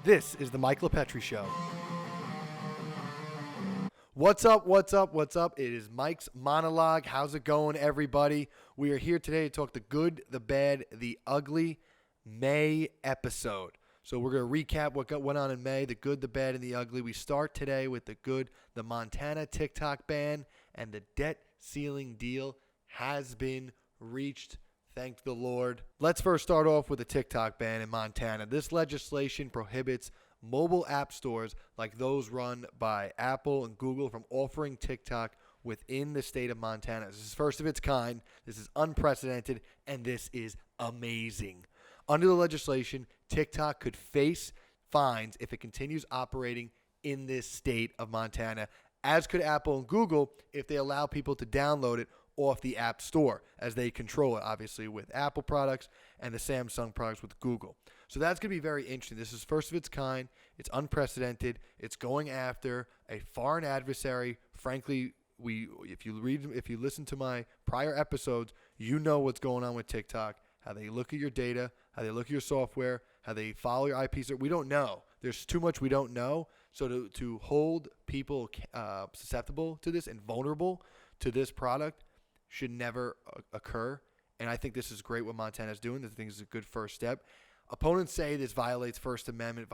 This is the Mike LiPetri Show. What's up, what's up, what's up? It is Mike's Monologue. How's it going, everybody? We are here today to talk the good, the bad, the ugly May episode. So we're going to recap what went on in May, the good, the bad, and the ugly. We start today with the good. The Montana TikTok ban and the debt ceiling deal has been reached. Thank the Lord. Let's first start off with the TikTok ban in Montana. This legislation prohibits mobile app stores like those run by Apple and Google from offering TikTok within the state of Montana. This is first of its kind. This is unprecedented, and this is amazing. Under the legislation, TikTok could face fines if it continues operating in this state of Montana, as could Apple and Google if they allow people to download it off the App Store, as they control it, obviously, with Apple products and the Samsung products with Google. So that's going to be very interesting. This is first of its kind. It's unprecedented. It's going after a foreign adversary. Frankly, if you listen to my prior episodes, you know what's going on with TikTok, how they look at your data, how they look at your software, how they follow your IP. We don't know. There's too much we don't know. So to hold people susceptible to this and vulnerable to this product should never occur. And I think this is great what Montana is doing. I think this is a good first step. Opponents say this violates First Amendment.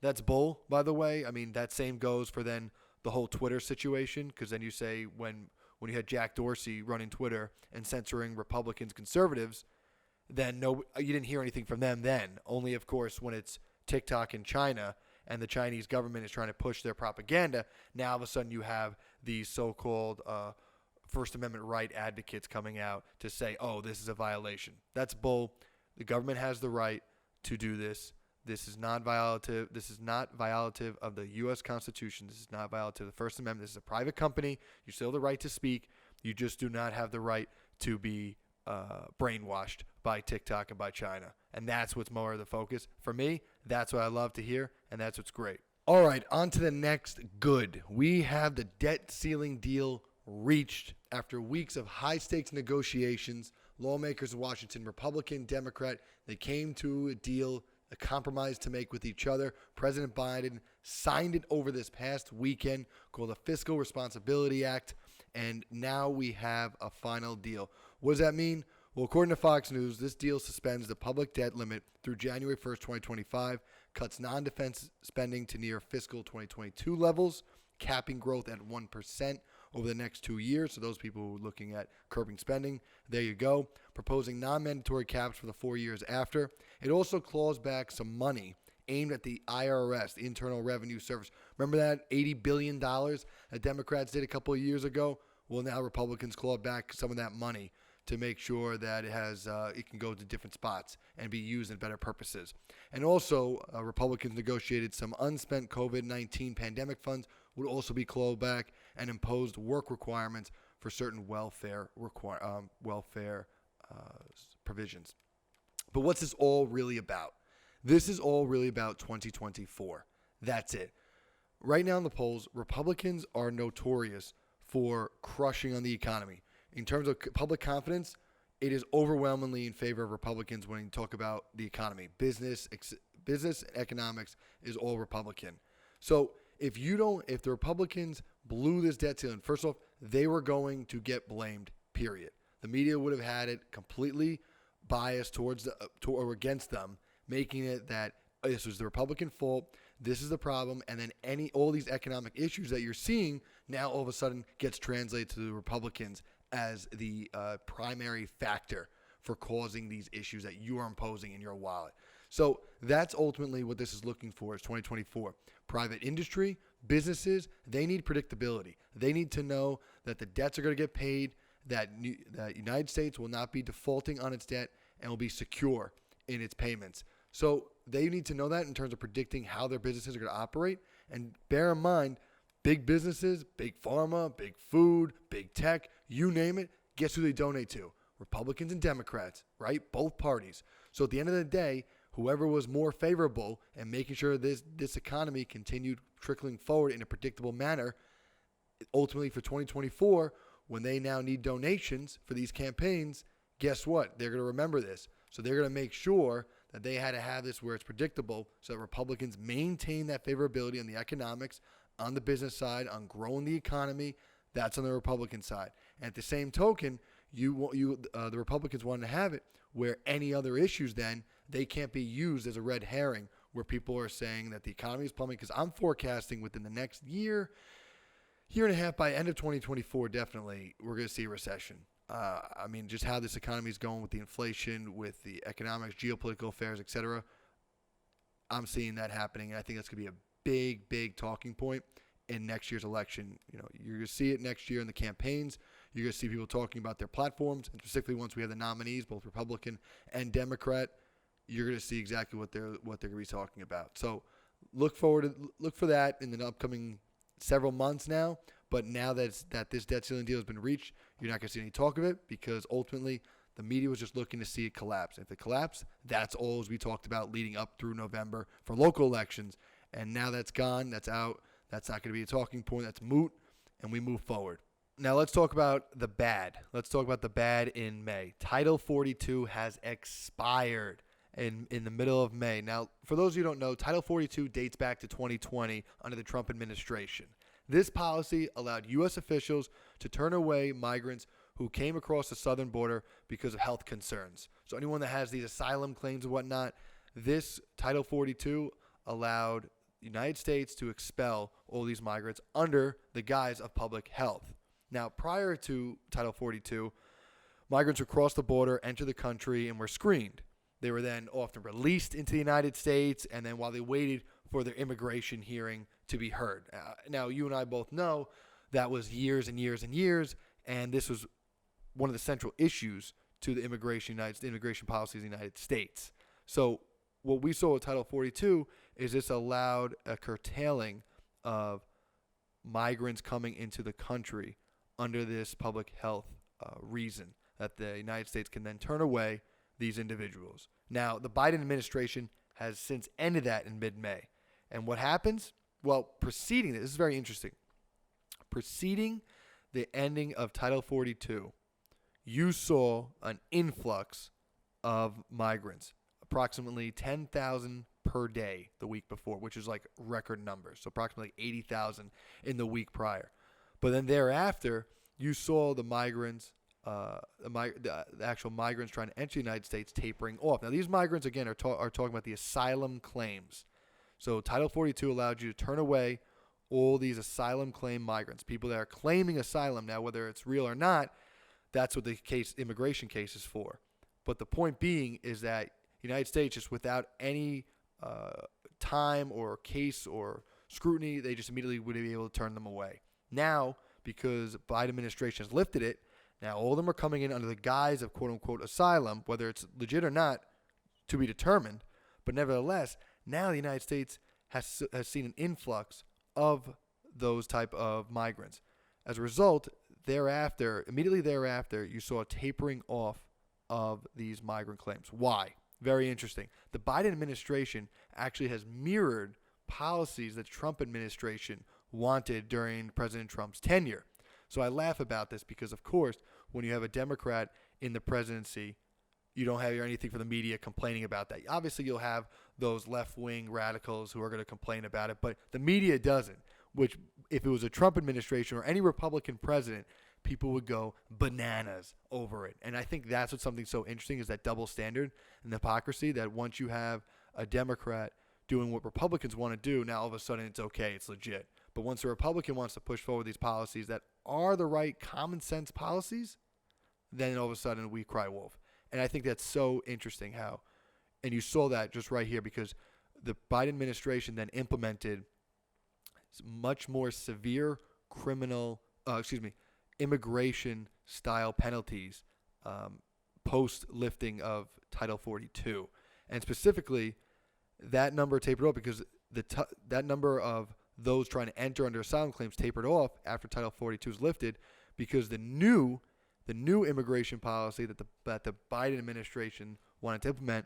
That's bull, by the way. I mean, that same goes for then the whole Twitter situation, because then you say when you had Jack Dorsey running Twitter and censoring Republicans, conservatives, then you didn't hear anything from them then. Only, of course, when it's TikTok in China and the Chinese government is trying to push their propaganda, now all of a sudden you have these so-called First Amendment right advocates coming out to say, oh, this is a violation. That's bull. The government has the right to do this. This is not violative. This is not violative of the U.S. Constitution. This is not violative of the First Amendment. This is a private company. You still have the right to speak. You just do not have the right to be brainwashed by TikTok and by China. And that's what's more of the focus. For me, that's what I love to hear, and that's what's great. All right, on to the next good. We have the debt ceiling deal reached after weeks of high-stakes negotiations. Lawmakers in Washington, Republican, Democrat, they came to a deal, a compromise to make with each other. President Biden signed it over this past weekend, called the Fiscal Responsibility Act, and now we have a final deal. What does that mean? Well, according to Fox News, this deal suspends the public debt limit through January 1st, 2025, cuts non-defense spending to near fiscal 2022 levels, capping growth at 1% over the next 2 years. So those people who are looking at curbing spending, there you go. Proposing non-mandatory caps for the 4 years after. It also claws back some money aimed at the IRS, the Internal Revenue Service. Remember that $80 billion that Democrats did a couple of years ago? Well, now Republicans clawed back some of that money to make sure that it can go to different spots and be used in better purposes. And also, Republicans negotiated some unspent COVID-19 pandemic funds would also be clawed back, and imposed work requirements for certain welfare provisions. But what's this all really about? This is all really about 2024. That's it. Right now in the polls, Republicans are notorious for crushing on the economy. In terms of public confidence, it is overwhelmingly in favor of Republicans when you talk about the economy. Business and economics is all Republican. So if the Republicans blew this debt ceiling, first off, they were going to get blamed, period. The media would have had it completely biased or against them, making it that this was the Republican fault, this is the problem, and then all these economic issues that you're seeing now all of a sudden gets translated to the Republicans as the primary factor for causing these issues that you are imposing in your wallet. So that's ultimately what this is looking for is 2024. Private industry, businesses, they need predictability. They need to know that the debts are going to get paid, that United States will not be defaulting on its debt and will be secure in its payments. So they need to know that in terms of predicting how their businesses are going to operate. And bear in mind, big businesses, big pharma, big food, big tech, you name it, guess who they donate to? Republicans and Democrats, right? Both parties. So at the end of the day, whoever was more favorable and making sure this economy continued trickling forward in a predictable manner, ultimately for 2024, when they now need donations for these campaigns, guess what? They're going to remember this. So they're going to make sure that they had to have this where it's predictable so that Republicans maintain that favorability on the economics, on the business side, on growing the economy. That's on the Republican side. And at the same token, the Republicans wanted to have it where any other issues then, they can't be used as a red herring where people are saying that the economy is plummeting, because I'm forecasting within the next year and a half, by end of 2024, definitely, we're going to see a recession. I mean, just how this economy is going with the inflation, with the economics, geopolitical affairs, etc. I'm seeing that happening, and I think that's going to be a big, big talking point in next year's election. You know, you're going to see it next year in the campaigns. You're going to see people talking about their platforms, and specifically once we have the nominees, both Republican and Democrat, you're going to see exactly what they're going to be talking about. So look for that in the upcoming several months now. But now that this debt ceiling deal has been reached, you're not going to see any talk of it, because ultimately the media was just looking to see it collapse. If it collapsed, that's all as we talked about leading up through November for local elections. And now that's gone, that's out, that's not going to be a talking point, that's moot, and we move forward. Now let's talk about the bad. Let's talk about the bad in May. Title 42 has expired in the middle of May. Now, for those of you who don't know, Title 42 dates back to 2020 under the Trump administration. This policy allowed U.S. officials to turn away migrants who came across the southern border because of health concerns. So anyone that has these asylum claims and whatnot, this Title 42 allowed the United States to expel all these migrants under the guise of public health. Now, prior to Title 42, migrants would cross the border, enter the country, and were screened. They were then often released into the United States, and then while they waited for their immigration hearing to be heard. Now, you and I both know that was years and years and years, and this was one of the central issues to the immigration policies in the United States. So what we saw with Title 42 is this allowed a curtailing of migrants coming into the country under this public health reason that the United States can then turn away these individuals. Now, the Biden administration has since ended that in mid-May. And what happens? Well, this is very interesting. Preceding the ending of Title 42, you saw an influx of migrants, approximately 10,000 per day the week before, which is like record numbers. So approximately 80,000 in the week prior. But then thereafter, you saw the migrants, the actual migrants trying to enter the United States tapering off. Now, these migrants, again, are talking about the asylum claims. So Title 42 allowed you to turn away all these asylum claim migrants, people that are claiming asylum. Now, whether it's real or not, that's what the immigration case is for. But the point being is that the United States, just without any time or case or scrutiny, they just immediately would be able to turn them away. Now, because the Biden administration has lifted it, now all of them are coming in under the guise of quote-unquote asylum, whether it's legit or not, to be determined. But nevertheless, now the United States has seen an influx of those type of migrants. As a result, immediately thereafter, you saw a tapering off of these migrant claims. Why? Very interesting. The Biden administration actually has mirrored policies that the Trump administration wanted during President Trump's tenure. So I laugh about this because, of course, when you have a Democrat in the presidency, you don't have anything from the media complaining about that. Obviously, you'll have those left-wing radicals who are going to complain about it, but the media doesn't, which if it was a Trump administration or any Republican president, people would go bananas over it. And I think that's what's something so interesting is that double standard and the hypocrisy that once you have a Democrat doing what Republicans want to do, now all of a sudden it's okay, it's legit. But once a Republican wants to push forward these policies that are the right common sense policies, then all of a sudden we cry wolf. And I think that's so interesting how, and you saw that just right here because the Biden administration then implemented much more severe immigration style penalties post lifting of Title 42. And specifically, that number tapered off because that number of those trying to enter under asylum claims tapered off after Title 42 is lifted because the new immigration policy that the Biden administration wanted to implement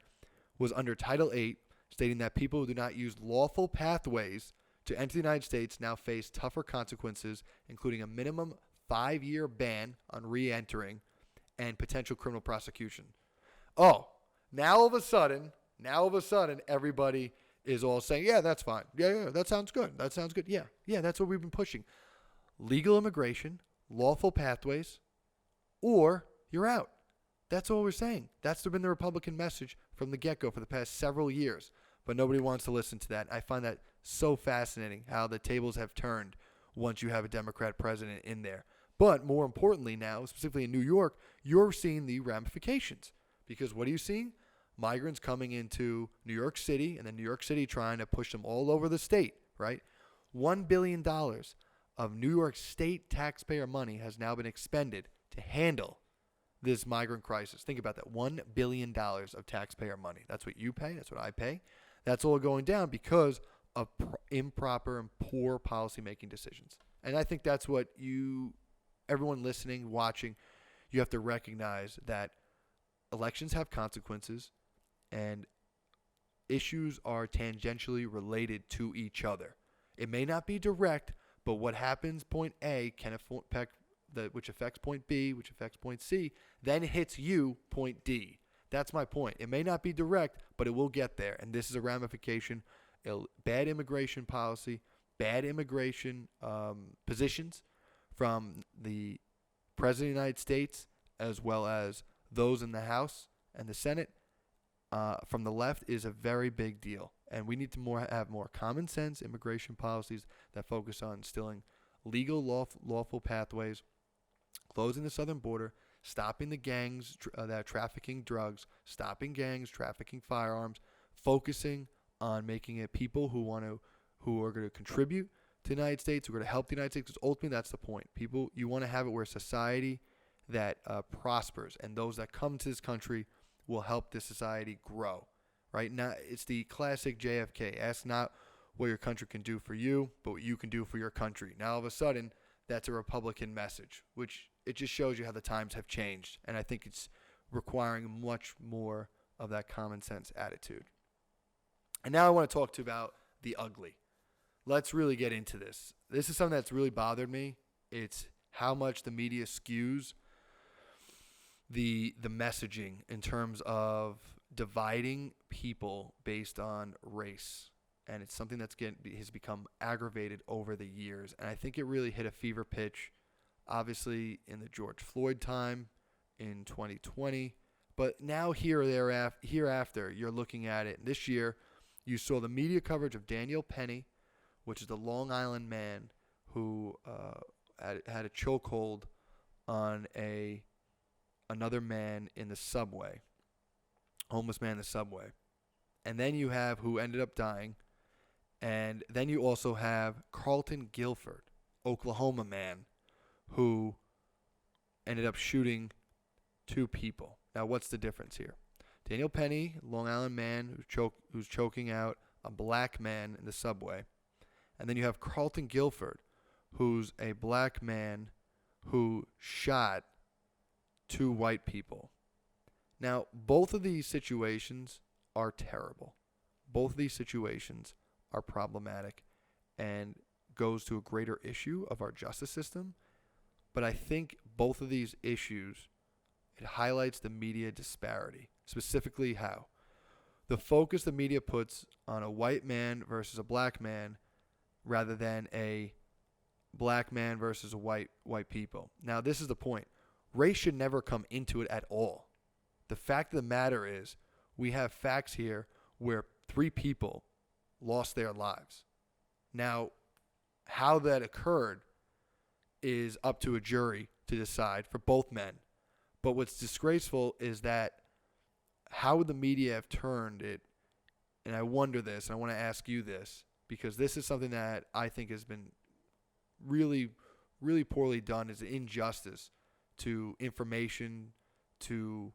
was under Title 8, stating that people who do not use lawful pathways to enter the United States now face tougher consequences, including a minimum 5-year ban on re-entering and potential criminal prosecution. Oh, now all of a sudden, Now, all of a sudden, everybody is all saying, yeah, that's fine. Yeah, that sounds good. That sounds good. Yeah, that's what we've been pushing. Legal immigration, lawful pathways, or you're out. That's all we're saying. That's been the Republican message from the get-go for the past several years. But nobody wants to listen to that. I find that so fascinating how the tables have turned once you have a Democrat president in there. But more importantly now, specifically in New York, you're seeing the ramifications. Because what are you seeing? Migrants coming into New York City, and then New York City trying to push them all over the state, right? $1 billion of New York State taxpayer money has now been expended to handle this migrant crisis. Think about that. $1 billion of taxpayer money. That's what you pay. That's what I pay. That's all going down because of improper and poor policymaking decisions. And I think that's what everyone listening, watching, you have to recognize that elections have consequences and issues are tangentially related to each other. It may not be direct, but what happens point A can affect which affects point B, which affects point C, then hits you point D. That's my point. It may not be direct, but it will get there. And this is a ramification. Bad immigration policy, bad immigration positions from the President of the United States, as well as those in the House and the Senate from the left, is a very big deal. And we need to have more common sense immigration policies that focus on instilling legal, lawful pathways, closing the southern border, stopping the gangs that are trafficking drugs, stopping gangs trafficking firearms, focusing on making it people who are going to contribute to the United States, who are going to help the United States. Because ultimately, that's the point. People, you want to have it where society that prospers, and those that come to this country will help this society grow. Right now, it's the classic JFK. Ask not what your country can do for you, but what you can do for your country. Now, all of a sudden, that's a Republican message, which it just shows you how the times have changed. And I think it's requiring much more of that common sense attitude. And now I want to talk to you about the ugly. Let's really get into this. This is something that's really bothered me. It's how much the media skews the messaging in terms of dividing people based on race. And it's something has become aggravated over the years. And I think it really hit a fever pitch, obviously, in the George Floyd time in 2020. But now hereafter, you're looking at it. This year, you saw the media coverage of Daniel Penny, which is the Long Island man who had a chokehold on another man in the subway, homeless man in the subway. And then you have who ended up dying. And then you also have Carlton Guilford, Oklahoma man, who ended up shooting 2 people. Now, what's the difference here? Daniel Penny, Long Island man who's choking out a black man in the subway. And then you have Carlton Guilford, who's a black man who shot 2 white people. Now, both of these situations are terrible. Both of these situations are problematic and goes to a greater issue of our justice system. But I think both of these issues, it highlights the media disparity. Specifically how? The focus the media puts on a white man versus a black man rather than a black man versus a white people. Now, this is the point. Race should never come into it at all. The fact of the matter is we have facts here where 3 people lost their lives. Now, how that occurred is up to a jury to decide for both men. But what's disgraceful is that how would the media have turned it? And I wonder this, and I want to ask you this, because this is something that I think has been really, really poorly done as an injustice to information, to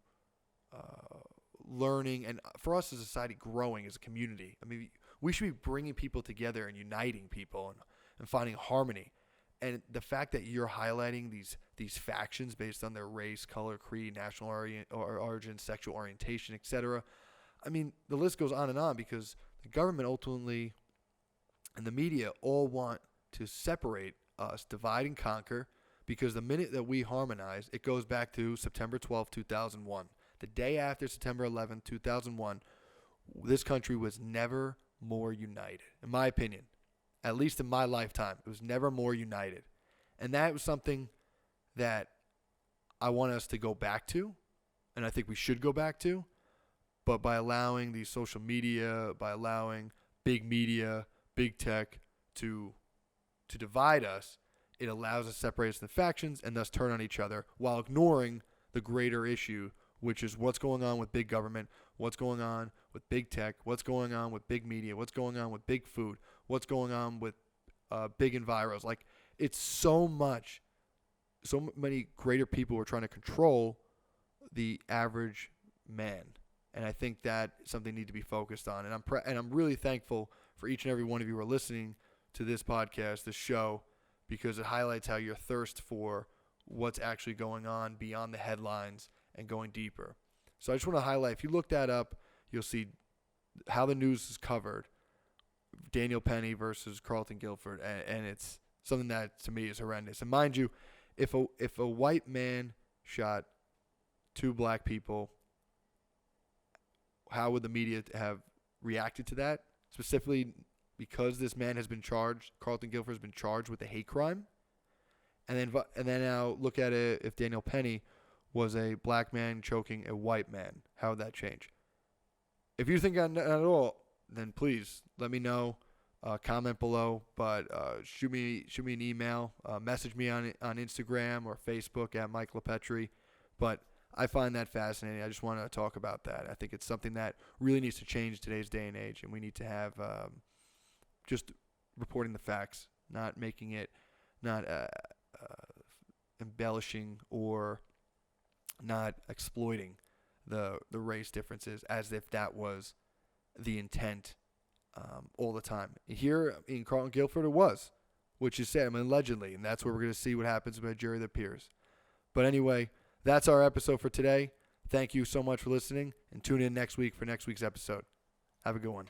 learning, and for us as a society growing as a community. I mean, we should be bringing people together and uniting people and finding harmony. And the fact that you're highlighting these factions based on their race, color, creed, national origin, sexual orientation, etc. I mean, the list goes on because the government ultimately and the media all want to separate us, divide and conquer, because the minute that we harmonize, it goes back to September 12, 2001. The day after September 11, 2001, this country was never more united, in my opinion. At least in my lifetime, it was never more united. And that was something that I want us to go back to, and I think we should go back to. But by allowing the social media, by allowing big media, big tech to divide us, it allows us to separate us into factions and thus turn on each other while ignoring the greater issue, which is what's going on with big government, what's going on with big tech, what's going on with big media, what's going on with big food, what's going on with big enviros. Like, it's so many greater people are trying to control the average man. And I think that something need to be focused on. And I'm really thankful for each and every one of you who are listening to this podcast, this show, because it highlights how your thirst for what's actually going on beyond the headlines and going deeper. So I just want to highlight, if you look that up, you'll see how the news is covered. Daniel Penny versus Carlton Guilford, and it's something that to me is horrendous. And mind you, if a white man shot two black people, how would the media have reacted to that? Specifically because this man has been charged, Carlton Guilford has been charged with a hate crime. And then now look at it, if Daniel Penny was a black man choking a white man, how would that change? If you think not at all, then please let me know. Comment below, but shoot me an email, message me on Instagram or Facebook at Mike LiPetri. But I find that fascinating. I just want to talk about that. I think it's something that really needs to change today's day and age, and we need to have just reporting the facts, not making it, not embellishing or not exploiting the race differences as if that was the intent all the time. Here in Carlton Guilford, it was, which is sad, allegedly, and that's where we're going to see what happens with a jury that appears. But anyway, that's our episode for today. Thank you so much for listening, and tune in next week for next week's episode. Have a good one.